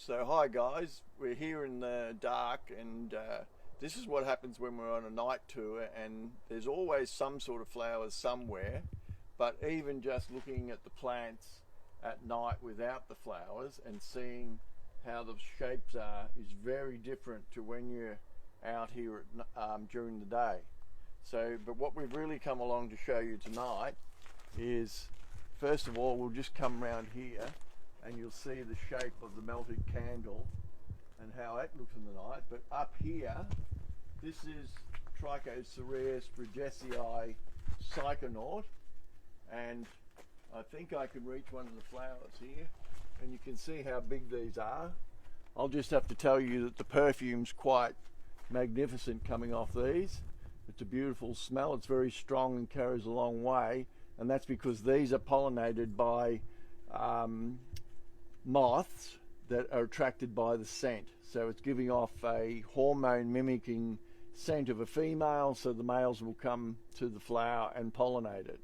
So hi guys, we're here in the dark and this is what happens when we're on a night tour, and there's always some sort of flowers somewhere, but even just looking at the plants at night without the flowers and seeing how the shapes are is very different to when you're out here during the day. But what we've really come along to show you tonight is, first of all, we'll just come around here and you'll see the shape of the melted candle and how that looks in the night. But up here, this is Trichocereus bridgesii psychonaut, and I think I can reach one of the flowers here, and you can see how big these are. I'll just have to tell you that the perfume's quite magnificent coming off these. It's a beautiful smell. It's very strong and carries a long way, and that's because these are pollinated by moths that are attracted by the scent. So it's giving off a hormone mimicking scent of a female, so the males will come to the flower and pollinate it.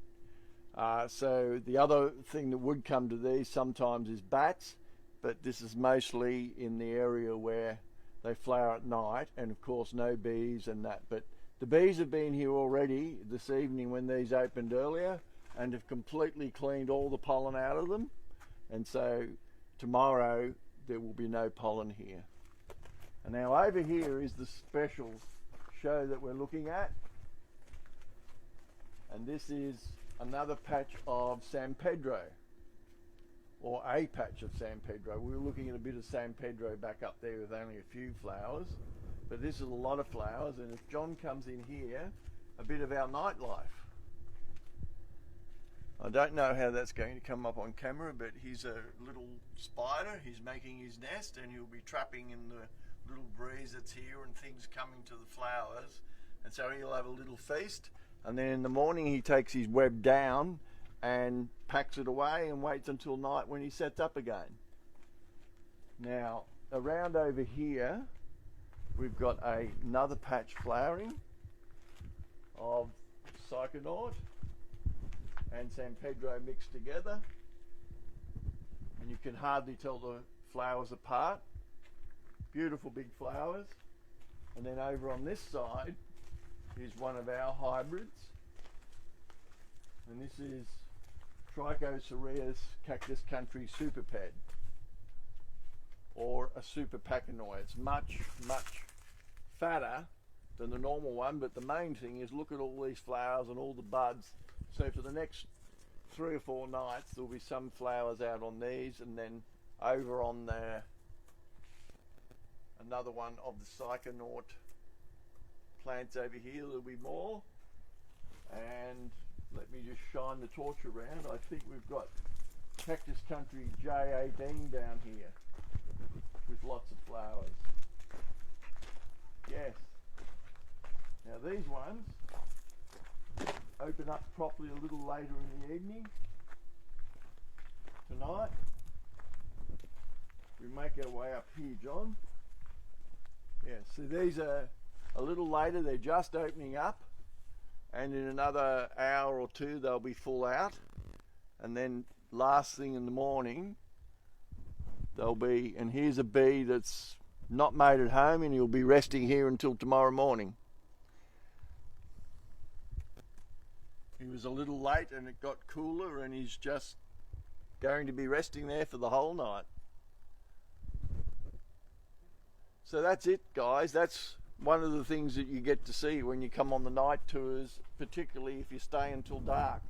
So the other thing that would come to these sometimes is bats, but this is mostly in the area where they flower at night, and of course no bees and that. But the bees have been here already this evening when these opened earlier and have completely cleaned all the pollen out of them, and so tomorrow there will be no pollen here. And now over here is the special show that we're looking at, and this is another patch of San Pedro, or a patch of San Pedro. We were looking at a bit of San Pedro back up there with only a few flowers, but this is a lot of flowers. And if John comes in here, a bit of our nightlife. I don't know how that's going to come up on camera, but he's a little spider. He's making his nest, and he'll be trapping in the little breeze that's here and things coming to the flowers, and so he'll have a little feast, and then in the morning he takes his web down and packs it away and waits until night when he sets up again. Now around over here we've got another patch flowering of Psychonaut and San Pedro mixed together, and you can hardly tell the flowers apart. Beautiful big flowers. And then over on this side is one of our hybrids, and this is Trichocereus Cactus Country Superped, or a super pachanoi. It's much fatter than the normal one, but the main thing is look at all these flowers and all the buds. So for the next 3 or 4 nights there'll be some flowers out on these, and then over on there another one of the Psychonaut plants over here. There'll be more, and let me just shine the torch around. I think we've got Cactus Country J18 down here with lots of flowers. Yes. Now these ones open up properly a little later in the evening tonight. We make our way up here, John. Yeah, so these are a little later. They're just opening up, and in another hour or two they'll be full out, and then last thing in the morning they'll be, and here's a bee that's not made at home, and he'll be resting here until tomorrow morning. He was a little late and it got cooler, and he's just going to be resting there for the whole night. So that's it, guys. That's one of the things that you get to see when you come on the night tours, particularly if you stay until dark.